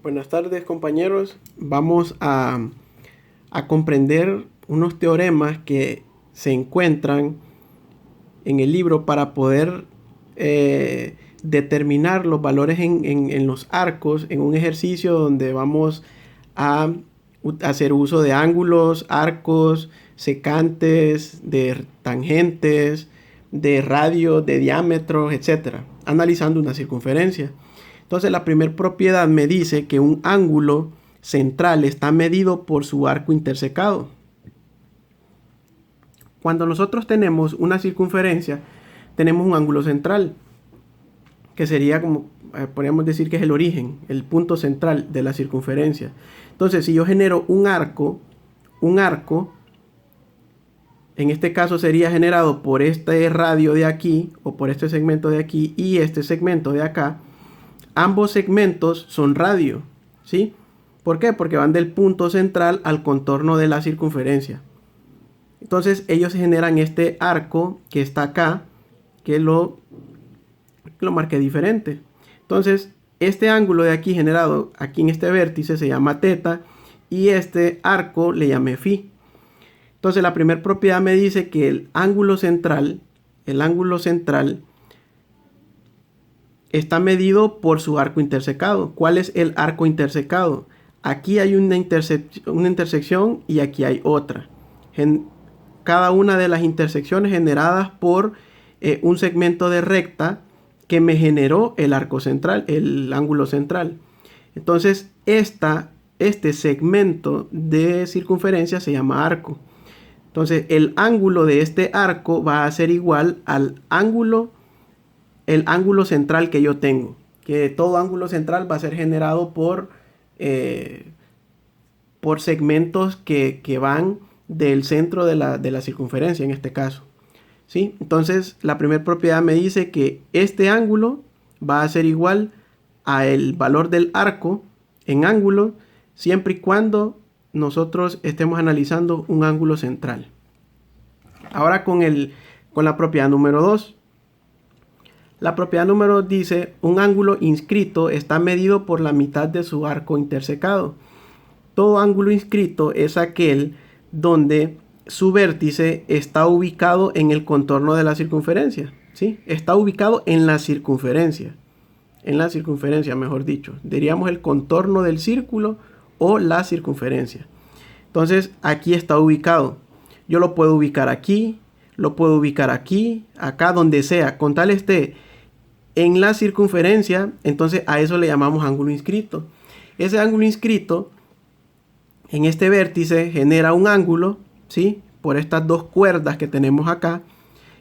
Buenas tardes, compañeros. Vamos a comprender unos teoremas que se encuentran en el libro para poder determinar los valores en los arcos en un ejercicio donde vamos a hacer uso de ángulos, arcos, secantes, de tangentes, de radio, de diámetros, etcétera, analizando una circunferencia. Entonces la primera propiedad me dice que un ángulo central está medido por su arco intersecado. Cuando nosotros tenemos una circunferencia, tenemos un ángulo central, que sería como, podríamos decir que es el origen, el punto central de la circunferencia. Entonces, si yo genero un arco, en este caso sería generado por este radio de aquí, o por este segmento de aquí, y este segmento de acá. Ambos segmentos son radio, ¿sí? ¿Por qué? Porque van del punto central al contorno de la circunferencia. Entonces ellos generan este arco que está acá, que lo marqué diferente. Entonces este ángulo de aquí generado aquí en este vértice se llama θ y este arco le llamé φ. Entonces la primera propiedad me dice que el ángulo central está medido por su arco intersecado. ¿Cuál es el arco intersecado? Aquí hay una intersección y aquí hay otra. Cada una de las intersecciones generadas por un segmento de recta que me generó el arco central, el ángulo central. Entonces este segmento de circunferencia se llama arco. Entonces el ángulo de este arco va a ser igual al ángulo central que yo tengo, que todo ángulo central va a ser generado por segmentos que van del centro de la circunferencia en este caso, ¿sí? Entonces la primera propiedad me dice que este ángulo va a ser igual al valor del arco en ángulo siempre y cuando nosotros estemos analizando un ángulo central. Ahora con la propiedad número 2. La propiedad número 2 dice, un ángulo inscrito está medido por la mitad de su arco intersecado. Todo ángulo inscrito es aquel donde su vértice está ubicado en el contorno de la circunferencia, ¿sí? Está ubicado en la circunferencia, mejor dicho. Diríamos el contorno del círculo o la circunferencia. Entonces aquí está ubicado. Yo lo puedo ubicar aquí, lo puedo ubicar aquí, acá, donde sea, con tal esté en la circunferencia, entonces a eso le llamamos ángulo inscrito. Ese ángulo inscrito en este vértice genera un ángulo, ¿sí? Por estas dos cuerdas que tenemos acá.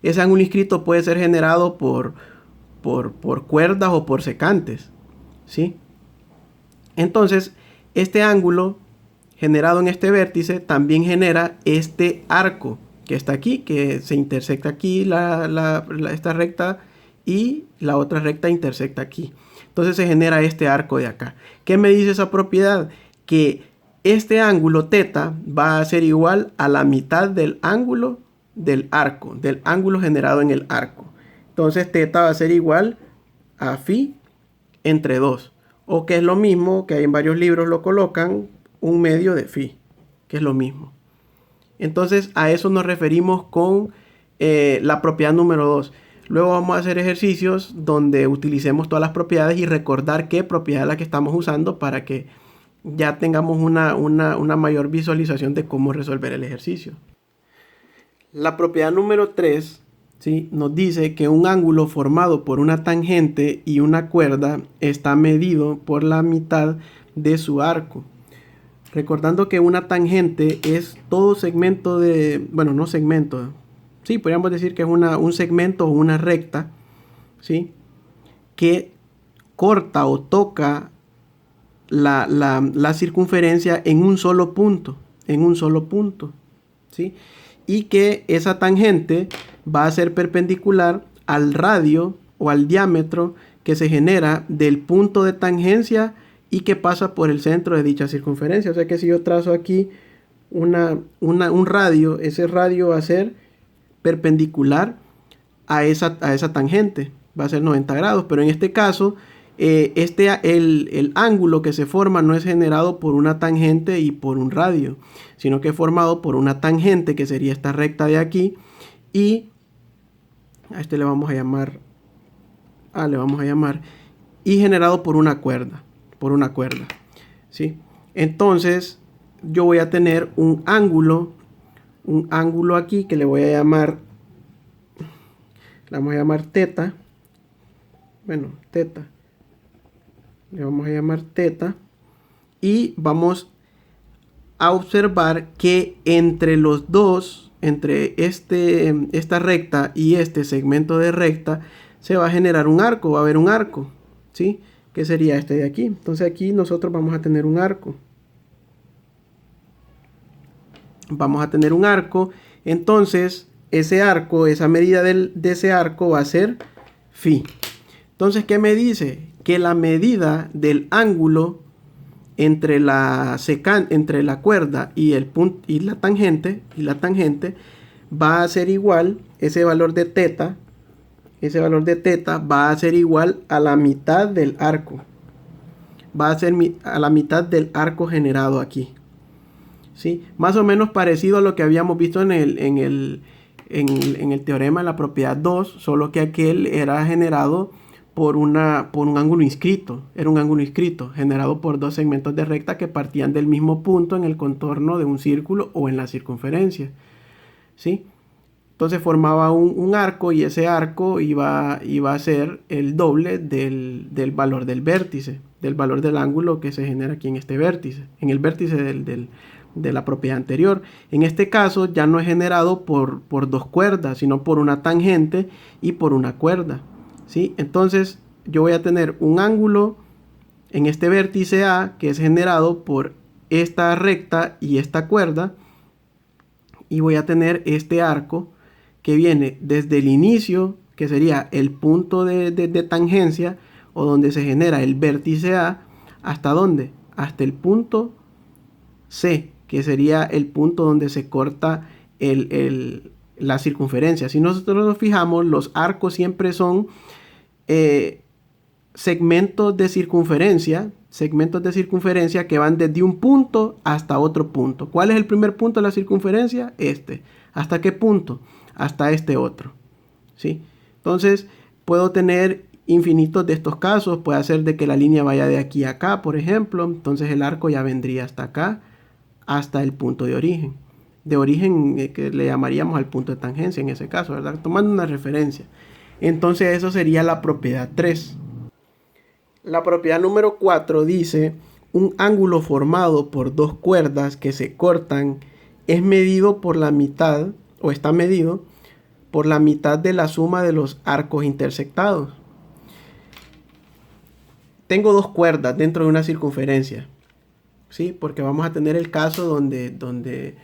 Ese ángulo inscrito puede ser generado por cuerdas o por secantes, ¿sí? Entonces, este ángulo generado en este vértice también genera este arco que está aquí, que se intersecta aquí esta recta y la otra recta intersecta aquí. Entonces se genera este arco de acá. ¿Qué me dice esa propiedad? Que este ángulo θ va a ser igual a la mitad del ángulo del arco, del ángulo generado en el arco. Entonces θ va a ser igual a φ entre 2. O que es lo mismo, que hay en varios libros lo colocan, 1/2 de φ, que es lo mismo. Entonces a eso nos referimos con la propiedad número 2. Luego vamos a hacer ejercicios donde utilicemos todas las propiedades y recordar qué propiedad es la que estamos usando para que ya tengamos una mayor visualización de cómo resolver el ejercicio. La propiedad número 3, ¿sí?, nos dice que un ángulo formado por una tangente y una cuerda está medido por la mitad de su arco. Recordando que una tangente es todo segmento no segmento, sí, podríamos decir que es un segmento o una recta, ¿sí?, que corta o toca la circunferencia en un solo punto, ¿sí? Y que esa tangente va a ser perpendicular al radio o al diámetro que se genera del punto de tangencia y que pasa por el centro de dicha circunferencia. O sea que si yo trazo aquí un radio, ese radio va a ser perpendicular a esa tangente, va a ser 90 grados, pero en este caso el ángulo que se forma no es generado por una tangente y por un radio, sino que es formado por una tangente, que sería esta recta de aquí, y a este le vamos a llamar y generado por una cuerda, ¿sí? Entonces yo voy a tener un ángulo aquí que le vamos a llamar teta. Bueno, teta. Le vamos a llamar teta. Y vamos a observar que entre los dos, entre esta recta y este segmento de recta, se va a generar un arco, va a haber un arco, ¿sí? Que sería este de aquí. Entonces aquí nosotros vamos a tener un arco. Entonces ese arco, esa medida de ese arco va a ser phi. Entonces, ¿qué me dice? Que la medida del ángulo entre la cuerda y la tangente va a ser igual, ese valor de teta va a ser igual a la mitad del arco. Va a ser a la mitad del arco generado aquí. ¿Sí? Más o menos parecido a lo que habíamos visto en el teorema de la propiedad 2, solo que aquel era generado por un ángulo inscrito. Era un ángulo inscrito, generado por dos segmentos de recta que partían del mismo punto en el contorno de un círculo o en la circunferencia. ¿Sí? Entonces formaba un arco, y ese arco iba a ser el doble del valor del vértice, del valor del ángulo que se genera aquí en este vértice, en el vértice de la propiedad anterior. En este caso ya no es generado por dos cuerdas, sino por una tangente y por una cuerda, ¿sí? Entonces yo voy a tener un ángulo en este vértice A que es generado por esta recta y esta cuerda, y voy a tener este arco que viene desde el inicio, que sería el punto de tangencia, o donde se genera el vértice A, ¿hasta dónde? Hasta el punto C, que sería el punto donde se corta la circunferencia. Si nosotros nos fijamos, los arcos siempre son segmentos de circunferencia que van desde un punto hasta otro punto. ¿Cuál es el primer punto de la circunferencia? Este. ¿Hasta qué punto? Hasta este otro, ¿sí? Entonces puedo tener infinitos de estos casos. Puede ser de que la línea vaya de aquí a acá, por ejemplo. Entonces el arco ya vendría hasta acá, hasta el punto de origen. Que le llamaríamos al punto de tangencia en ese caso, ¿verdad? Tomando una referencia. Entonces eso sería la propiedad 3. La propiedad número 4 dice: un ángulo formado por dos cuerdas que se cortan es medido por la mitad, o está medido por la mitad de la suma de los arcos intersectados. Tengo dos cuerdas dentro de una circunferencia, ¿sí? Porque vamos a tener el caso donde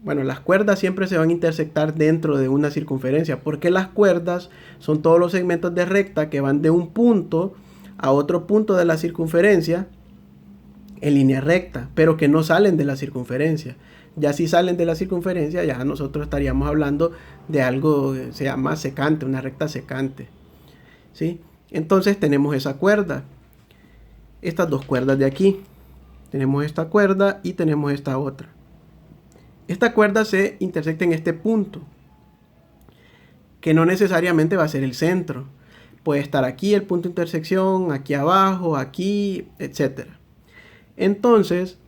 bueno, las cuerdas siempre se van a intersectar dentro de una circunferencia, porque las cuerdas son todos los segmentos de recta que van de un punto a otro punto de la circunferencia en línea recta, pero que no salen de la circunferencia. Ya si salen de la circunferencia, ya nosotros estaríamos hablando de algo que se llama secante, una recta secante, ¿sí? Entonces tenemos esa cuerda, estas dos cuerdas de aquí. Tenemos esta cuerda y tenemos esta otra. Esta cuerda se intersecta en este punto, que no necesariamente va a ser el centro. Puede estar aquí el punto de intersección, aquí abajo, aquí, etc. Entonces,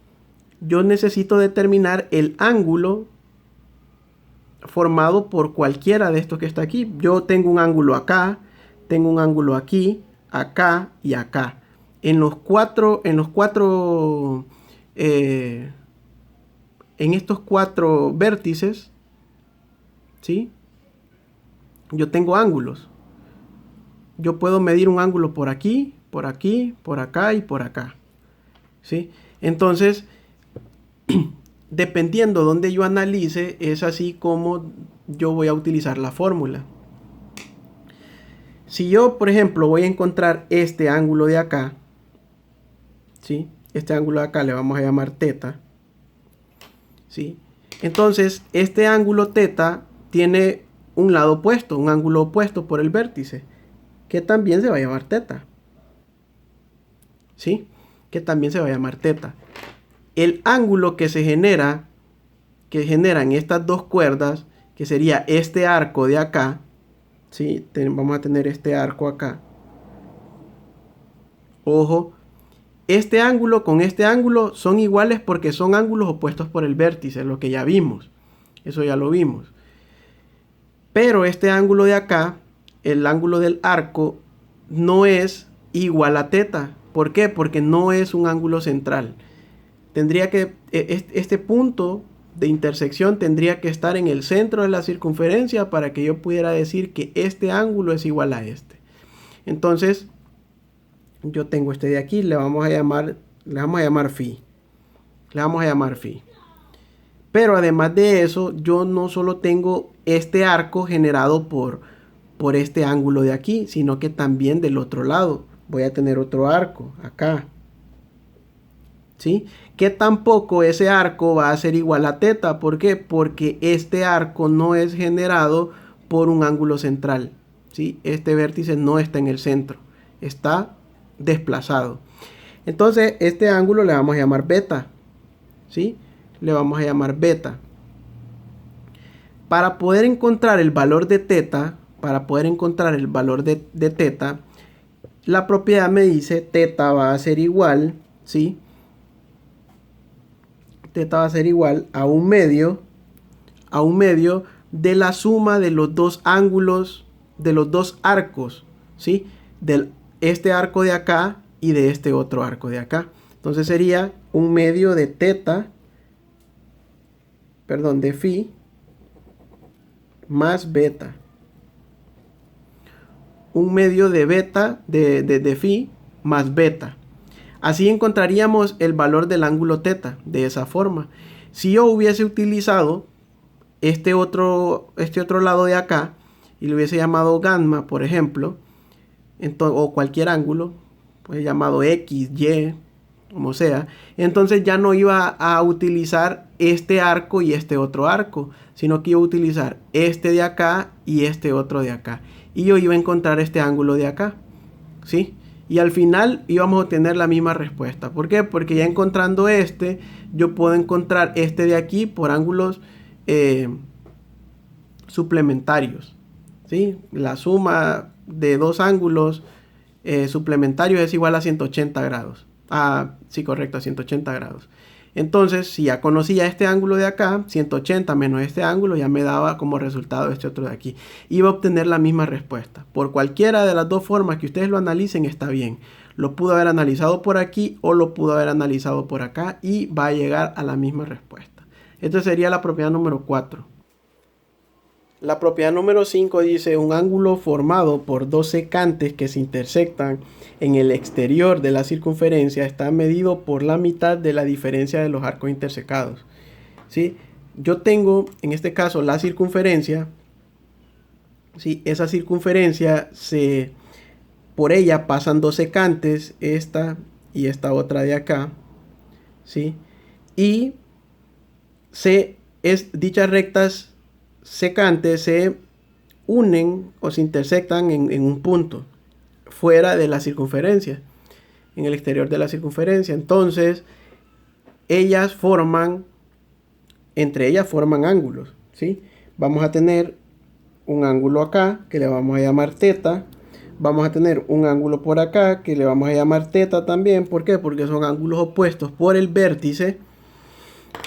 yo necesito determinar el ángulo formado por cualquiera de estos que está aquí. Yo tengo un ángulo acá, tengo un ángulo aquí, acá y acá. En estos cuatro vértices, ¿sí? Yo tengo ángulos. Yo puedo medir un ángulo por aquí, por aquí, por acá y por acá, ¿sí? Entonces, dependiendo donde yo analice, es así como yo voy a utilizar la fórmula. Si yo, por ejemplo, voy a encontrar este ángulo de acá, ¿sí? Este ángulo de acá le vamos a llamar teta, ¿sí? Entonces, este ángulo teta tiene un lado opuesto, un ángulo opuesto por el vértice, que también se va a llamar teta. ¿Sí? Que también se va a llamar teta. El ángulo que se genera, que generan estas dos cuerdas, que sería este arco de acá, ¿sí? Vamos a tener este arco acá. Ojo, este ángulo con este ángulo son iguales porque son ángulos opuestos por el vértice, lo que ya vimos. Eso ya lo vimos. Pero este ángulo de acá, el ángulo del arco, no es igual a teta. ¿Por qué? Porque no es un ángulo central. Tendría que, este punto de intersección tendría que estar en el centro de la circunferencia para que yo pudiera decir que este ángulo es igual a este. Entonces, yo tengo este de aquí, le vamos a llamar phi. Le vamos a llamar phi. Pero además de eso, yo no solo tengo este arco generado por este ángulo de aquí, sino que también del otro lado voy a tener otro arco acá. ¿Sí? Que tampoco ese arco va a ser igual a teta. ¿Por qué? Porque este arco no es generado por un ángulo central. ¿Sí? Este vértice no está en el centro, está desplazado. Entonces este ángulo le vamos a llamar beta. ¿Sí? Le vamos a llamar beta. Para poder encontrar el valor de teta, teta, la propiedad me dice teta va a ser igual, ¿sí? Teta va a ser igual a un medio de la suma de los dos ángulos, de los dos arcos, ¿sí? Este arco de acá y de este otro arco de acá. Entonces sería un medio de teta, de phi más beta. Un medio de beta, de phi más beta. Así encontraríamos el valor del ángulo teta de esa forma. Si yo hubiese utilizado este otro lado de acá y le hubiese llamado gamma, por ejemplo, o cualquier ángulo, pues llamado X, Y, como sea, entonces ya no iba a utilizar este arco y este otro arco, sino que iba a utilizar este de acá y este otro de acá. Y yo iba a encontrar este ángulo de acá, ¿sí? Y al final íbamos a obtener la misma respuesta. ¿Por qué? Porque ya encontrando este, yo puedo encontrar este de aquí por ángulos suplementarios, ¿sí? La suma de dos ángulos suplementarios es igual a 180 grados. Sí, correcto, a 180 grados. Entonces, si ya conocía este ángulo de acá, 180 menos este ángulo, ya me daba como resultado este otro de aquí. Iba a obtener la misma respuesta. Por cualquiera de las dos formas que ustedes lo analicen, está bien. Lo pudo haber analizado por aquí o lo pudo haber analizado por acá y va a llegar a la misma respuesta. Esta sería la propiedad número 4. La propiedad número 5 dice: un ángulo formado por dos secantes que se intersectan en el exterior de la circunferencia está medido por la mitad de la diferencia de los arcos intersecados. ¿Sí? Yo tengo, en este caso, la circunferencia. ¿Sí? Esa circunferencia, por ella pasan dos secantes, esta y esta otra de acá. ¿Sí? Y dichas rectas secantes se unen o se intersectan en un punto fuera de la circunferencia, en el exterior de la circunferencia. Entonces entre ellas forman ángulos, ¿sí? Vamos a tener un ángulo acá que le vamos a llamar teta. Vamos a tener un ángulo por acá que le vamos a llamar teta también. ¿Por qué? Porque son ángulos opuestos por el vértice.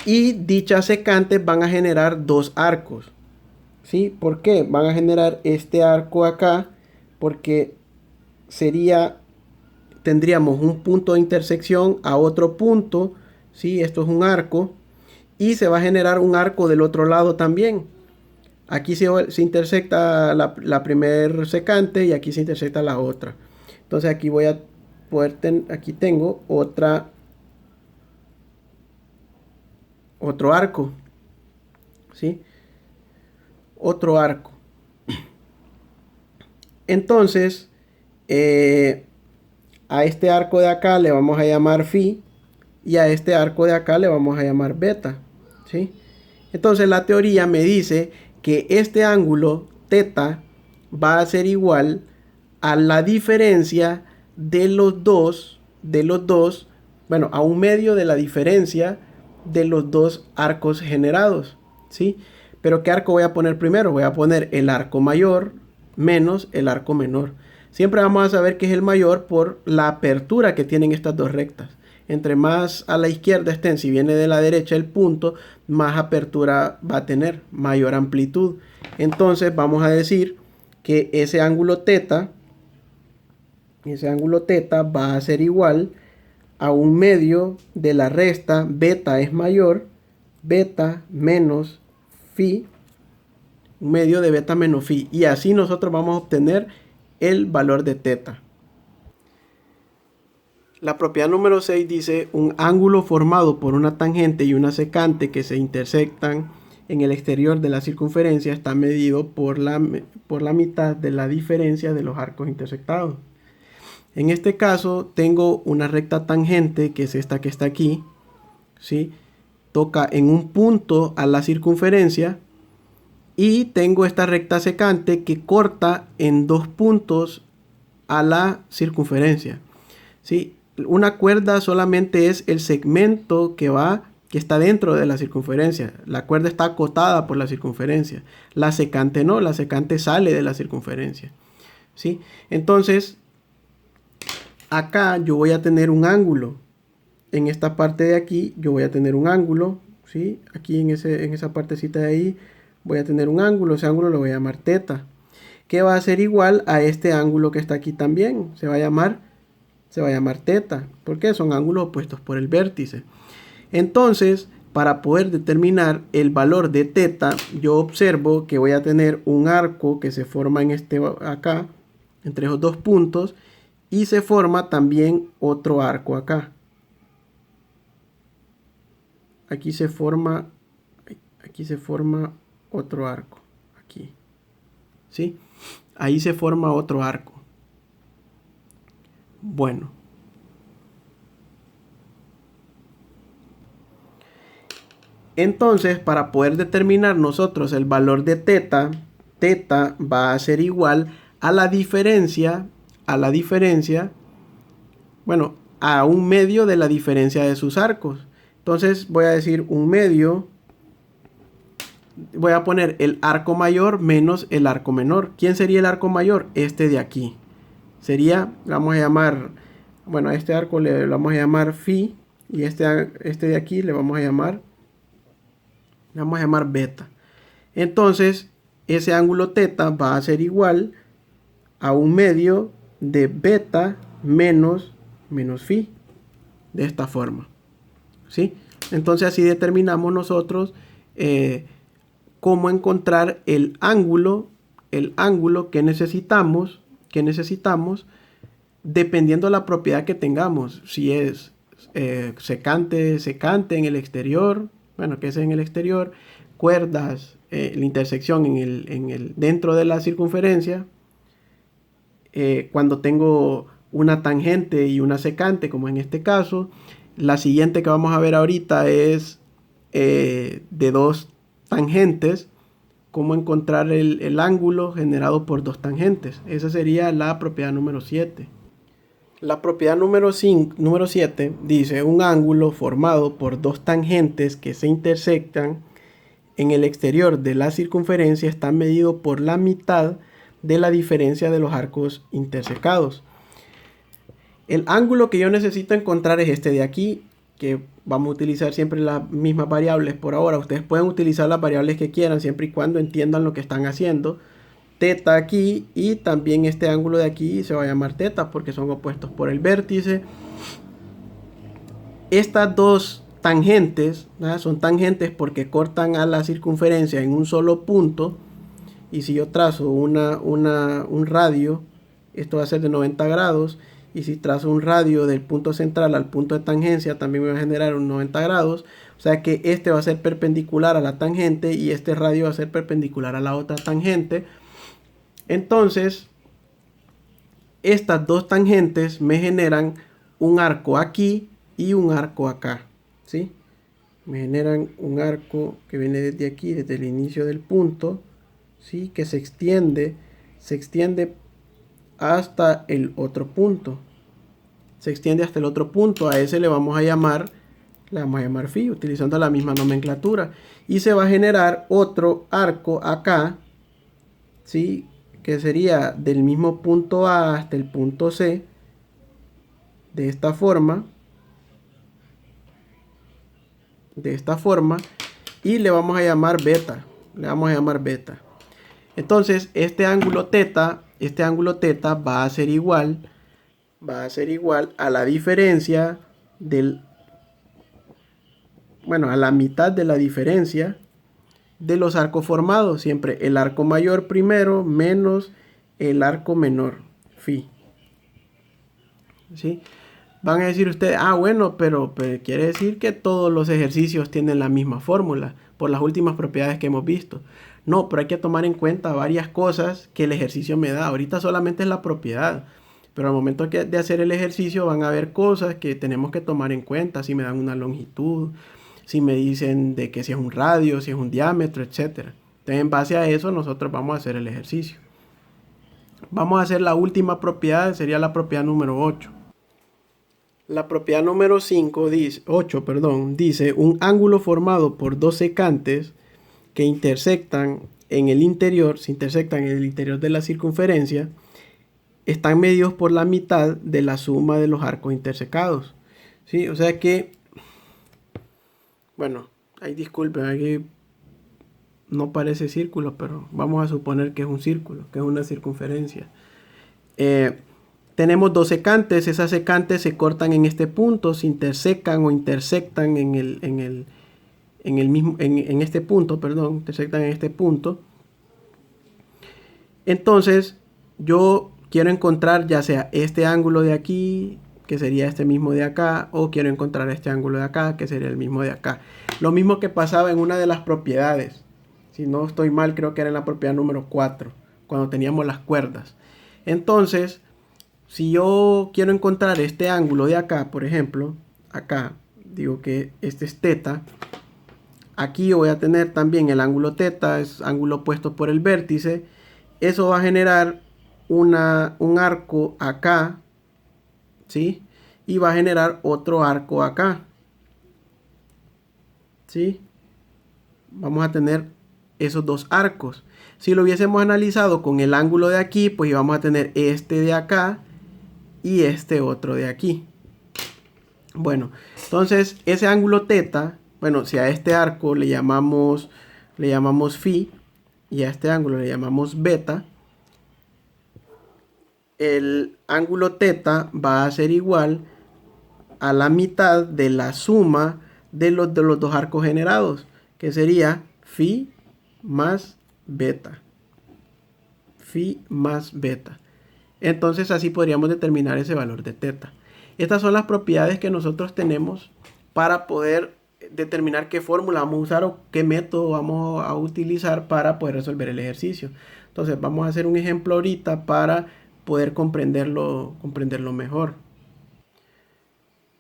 Y dichas secantes van a generar dos arcos. ¿Sí? ¿Por qué? Van a generar este arco acá, porque tendríamos un punto de intersección a otro punto, ¿sí? Esto es un arco, y se va a generar un arco del otro lado también. Aquí se intersecta la primer secante y aquí se intersecta la otra. Entonces aquí voy a poder aquí tengo otro arco, ¿sí? Otro arco. Entonces a este arco de acá le vamos a llamar phi y a este arco de acá le vamos a llamar beta, ¿sí? Entonces la teoría me dice que este ángulo teta va a ser igual a la diferencia de los dos, bueno, a un medio de la diferencia de los dos arcos generados, ¿sí? Pero ¿qué arco voy a poner primero? Voy a poner el arco mayor menos el arco menor. Siempre vamos a saber que es el mayor por la apertura que tienen estas dos rectas. Entre más a la izquierda estén, si viene de la derecha el punto, más apertura va a tener, mayor amplitud. Entonces vamos a decir que ese ángulo teta va a ser igual a un medio de la resta beta es mayor, beta menos phi, un medio de beta menos phi. Y así nosotros vamos a obtener el valor de teta. La propiedad número 6 dice: un ángulo formado por una tangente y una secante que se intersectan en el exterior de la circunferencia está medido por la mitad de la diferencia de los arcos intersectados. En este caso tengo una recta tangente, que es esta que está aquí, ¿sí? Toca en un punto a la circunferencia, y tengo esta recta secante que corta en dos puntos a la circunferencia, ¿sí? Una cuerda solamente es el segmento que está dentro de la circunferencia. La cuerda está acotada por la circunferencia. La secante no, la secante sale de la circunferencia, ¿sí? Entonces, acá yo voy a tener un ángulo. En esta parte de aquí yo voy a tener un ángulo, ¿sí? Aquí en esa partecita de ahí voy a tener un ángulo. Ese ángulo lo voy a llamar teta, que va a ser igual a este ángulo que está aquí también. Se va a llamar teta, porque son ángulos opuestos por el vértice. Entonces, para poder determinar el valor de teta, yo observo que voy a tener un arco que se forma acá, entre esos dos puntos, y se forma también otro arco acá. Aquí se forma otro arco, aquí, ¿sí? Ahí se forma otro arco. Bueno, entonces para poder determinar nosotros el valor de teta va a ser igual a la diferencia, bueno, a un medio de la diferencia de sus arcos. Entonces voy a decir un medio, voy a poner el arco mayor menos el arco menor. ¿Quién sería el arco mayor? Este de aquí. Sería, vamos a llamar, bueno, a este arco le vamos a llamar phi, y este de aquí le vamos a llamar beta. Entonces, ese ángulo teta va a ser igual a un medio de beta menos phi, de esta forma, ¿sí? Entonces así determinamos nosotros cómo encontrar el ángulo que necesitamos dependiendo de la propiedad que tengamos. Si es secante en el exterior, bueno, que es en el exterior, cuerdas, la intersección dentro de la circunferencia. Cuando tengo una tangente y una secante, como en este caso. La siguiente que vamos a ver ahorita es de dos tangentes, cómo encontrar el ángulo generado por dos tangentes. Esa sería la propiedad número 7. La propiedad número 7 dice: un ángulo formado por dos tangentes que se intersectan en el exterior de la circunferencia está medido por la mitad de la diferencia de los arcos intersecados. El ángulo que yo necesito encontrar es este de aquí, que vamos a utilizar siempre las mismas variables por ahora. Ustedes pueden utilizar las variables que quieran siempre y cuando entiendan lo que están haciendo. Teta aquí, y también este ángulo de aquí se va a llamar teta porque son opuestos por el vértice. Estas dos tangentes, ¿verdad? Son tangentes porque cortan a la circunferencia en un solo punto. Y si yo trazo un radio, esto va a ser de 90 grados. Y si trazo un radio del punto central al punto de tangencia, también me va a generar un 90 grados. O sea que este va a ser perpendicular a la tangente y este radio va a ser perpendicular a la otra tangente. Entonces, estas dos tangentes me generan un arco aquí y un arco acá, ¿sí? Me generan un arco que viene desde aquí, desde el inicio del punto, ¿sí? Que se extiende hasta el otro punto. Se extiende hasta el otro punto. A ese le vamos a llamar phi, utilizando la misma nomenclatura. Y se va a generar otro arco acá, ¿sí? Que sería del mismo punto A hasta el punto C, de esta forma. Y le vamos a llamar beta. Entonces, este ángulo teta va a ser igual a la diferencia a la mitad de la diferencia de los arcos formados. Siempre el arco mayor primero menos el arco menor, phi. ¿Sí? Van a decir ustedes, bueno, pero quiere decir que todos los ejercicios tienen la misma fórmula por las últimas propiedades que hemos visto. No, pero hay que tomar en cuenta varias cosas que el ejercicio me da. Ahorita solamente es la propiedad, pero al momento de hacer el ejercicio van a haber cosas que tenemos que tomar en cuenta. Si me dan una longitud, si me dicen de que si es un radio, si es un diámetro, etc. Entonces, en base a eso nosotros vamos a hacer el ejercicio. Vamos a hacer la última propiedad, sería la propiedad número 8. La propiedad número 8 dice un ángulo formado por dos secantes que se intersectan en el interior de la circunferencia, están medidos por la mitad de la suma de los arcos intersecados. ¿Sí? O sea que, bueno, ahí disculpen, aquí no parece círculo, pero vamos a suponer que es un círculo, que es una circunferencia. Tenemos dos secantes, esas secantes se cortan en este punto, se intersecan o intersectan en este punto, intersectan en este punto. Entonces, yo quiero encontrar ya sea este ángulo de aquí, que sería este mismo de acá, o quiero encontrar este ángulo de acá, que sería el mismo de acá. Lo mismo que pasaba en una de las propiedades. Si no estoy mal, creo que era en la propiedad número 4, cuando teníamos las cuerdas. Entonces, si yo quiero encontrar este ángulo de acá, por ejemplo, acá, digo que este es teta. Aquí voy a tener también el ángulo teta, es ángulo opuesto por el vértice. Eso va a generar un arco acá, ¿sí? Y va a generar otro arco acá, ¿sí? Vamos a tener esos dos arcos. Si lo hubiésemos analizado con el ángulo de aquí, pues íbamos a tener este de acá y este otro de aquí. Bueno, entonces ese ángulo teta, si a este arco le llamamos phi y a este ángulo le llamamos beta, el ángulo teta va a ser igual a la mitad de la suma de los dos arcos generados, que sería phi más beta. Entonces así podríamos determinar ese valor de teta. Estas son las propiedades que nosotros tenemos para poder determinar qué fórmula vamos a usar o qué método vamos a utilizar para poder resolver el ejercicio. Entonces vamos a hacer un ejemplo ahorita para poder comprenderlo mejor.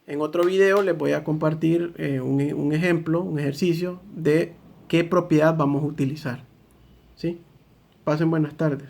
En otro video les voy a compartir un ejemplo, un ejercicio de qué propiedad vamos a utilizar. ¿Sí? Pasen buenas tardes.